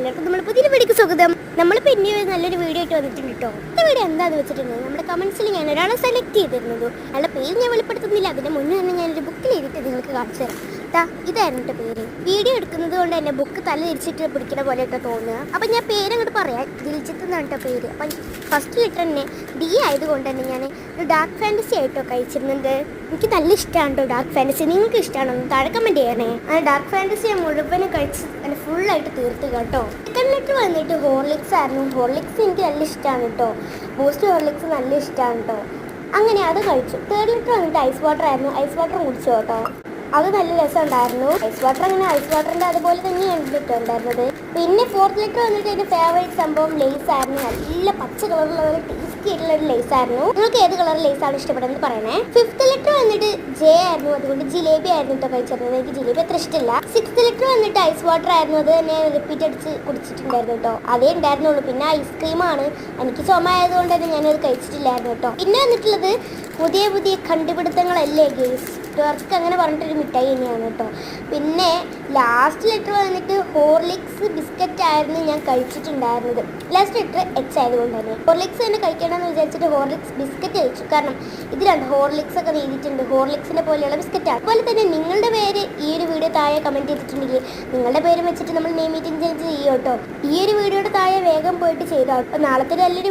എല്ലാവർക്കും നമ്മൾ പുതിയൊരു വീഡിയോക്ക് സ്വാഗതം. നമ്മളിപ്പോൾ ഇനി നല്ലൊരു വീഡിയോ ആയിട്ട് വന്നിട്ടുണ്ട് കേട്ടോ. ഈ വീഡിയോ എന്താണെന്ന് വെച്ചിട്ടുണ്ടെങ്കിൽ നമ്മുടെ കമൻസിൽ ഞാൻ ഒരാളെ സെലക്ട് ചെയ്തിരുന്നത്. അയാളുടെ പേര് ഞാൻ വെളിപ്പെടുത്തുന്നില്ല. അതിൻ്റെ മുന്നേ തന്നെ ഞാനൊരു ബുക്കിൽ എഴുതിയിട്ട് നിങ്ങൾക്ക് കാണിച്ചു തരാം. ഇതായിരുന്നു കേട്ടോ പേര്. വീഡിയോ എടുക്കുന്നത് കൊണ്ട് തന്നെ ബുക്ക് തല തിരിച്ചിട്ട് പിടിക്കുന്ന പോലെയൊക്കെ തോന്നുക. അപ്പം ഞാൻ പേര് അങ്ങോട്ട് പറയാം. ദിൽജിത്ത് എന്നാണ് കേട്ടോ പേര്. അപ്പം ഫസ്റ്റ് ലെറ്റർ തന്നെ ഡി ആയതുകൊണ്ട് തന്നെ ഞാൻ ഒരു ഡാർക്ക് ഫാൻറ്റസി ആയിട്ടോ കഴിച്ചിരുന്നത്. എനിക്ക് നല്ല ഇഷ്ടമാണ് കേട്ടോ ഡാർക്ക് ഫാൻറ്റസി. നിങ്ങൾക്ക് ഇഷ്ടമാണോ? താഴെ കമൻറ്റ് ചെയ്യണേ. ആ ഡാർക്ക് ഫാൻറ്റസി ഞാൻ മുഴുവനും കഴിച്ച് അതിന് ഫുള്ളായിട്ട് തീർത്ത് കേട്ടോ. സെക്കൻഡ് ലെറ്റർ വന്നിട്ട് ഹോർലിക്സ് ആയിരുന്നു. ഹോർലിക്സ് എനിക്ക് നല്ല ഇഷ്ടമാണ് കേട്ടോ. ബൂസ്റ്റ് ഹോർലിക്സ് നല്ല ഇഷ്ടമാണ് കേട്ടോ. അങ്ങനെ അത് കഴിച്ചു. തേർഡ് ലെറ്റർ വന്നിട്ട് ഐസ് വാട്ടർ ആയിരുന്നു. ഐസ് വാട്ടർ കുടിച്ചു കേട്ടോ. അത് നല്ല രസം ഉണ്ടായിരുന്നു. ഐസ് വാട്ടർ അങ്ങനെ ഐസ് വാട്ടറിൻ്റെ അതുപോലെ തന്നെയാണ് ഉണ്ടായിരുന്നത്. പിന്നെ ഫോർത്ത് ലെറ്റർ വന്നിട്ട് എൻ്റെ ഫേവറേറ്റ് സംഭവം ലേസ് ആയിരുന്നു. നല്ല പച്ച കളറുള്ള ഒരു ടേസ്റ്റി ആയിട്ടുള്ള ഒരു ലേസ് ആയിരുന്നു. നിങ്ങൾക്ക് ഏത് കളർ ലേസ് ആണ് ഇഷ്ടപ്പെടുന്നത് പറയണേ. ഫിഫ്ത്ത് ലെറ്റർ വന്നിട്ട് ജെ ആയിരുന്നു. അതുകൊണ്ട് ജിലേബി ആയിരുന്നു കേട്ടോ കഴിച്ചിരുന്നത്. എനിക്ക് ജിലേബി അത്ര ഇഷ്ടമില്ല. സിക്സ്ത് ലെറ്റർ വന്നിട്ട് ഐസ് വാട്ടർ ആയിരുന്നു. അത് തന്നെ റിപ്പീറ്റ് അടിച്ച് കുടിച്ചിട്ടുണ്ടായിരുന്നു കേട്ടോ. അതേ ഉണ്ടായിരുന്നുള്ളൂ. പിന്നെ ഐസ്ക്രീമാണ്. എനിക്ക് ചുമ ആയതുകൊണ്ട് തന്നെ ഞാനത് കഴിച്ചിട്ടില്ലായിരുന്നു കേട്ടോ. പിന്നെ വന്നിട്ടുള്ളത് പുതിയ പുതിയ കണ്ടുപിടുത്തങ്ങളല്ലേ ഗേസ്. വർക്ക് അങ്ങനെ പറഞ്ഞിട്ടൊരു മിഠായി തന്നെയാണ് കേട്ടോ. പിന്നെ ലാസ്റ്റ് ലെറ്റർ വന്നിട്ട് ഹോർലിക്സ് ബിസ്ക്കറ്റ് ആയിരുന്നു ഞാൻ കഴിച്ചിട്ടുണ്ടായിരുന്നത്. ലാസ്റ്റ് ലെറ്റർ എച്ച് ആയതുകൊണ്ട് തന്നെ ഹോർലിക്സ് തന്നെ കഴിക്കണമെന്ന് വിചാരിച്ചിട്ട് ഹോർലിക്സ് ബിസ്ക്കറ്റ് കഴിച്ചു. കാരണം ഇതിലാണ് ഹോർലിക്സ് ഒക്കെ എഴുതിയിട്ടുണ്ട്. ഹോർലിക്സിനെ പോലെയുള്ള ബിസ്ക്കറ്റാണ്. അതുപോലെ തന്നെ നിങ്ങളുടെ പേര് ഈ ഒരു വീഡിയോ താഴെ കമൻറ്റ് ചെയ്തിട്ടുണ്ടെങ്കിൽ നിങ്ങളുടെ പേര് വെച്ചിട്ട് നമ്മൾ നെയിം മീറ്റിംഗ് ചേഞ്ച് ചെയ്യും കേട്ടോ. ഈ ഒരു വീഡിയോയുടെ താഴെ വേഗം പോയിട്ട് ചെയ്തോ. അപ്പോൾ നാളത്തെ നല്ലൊരു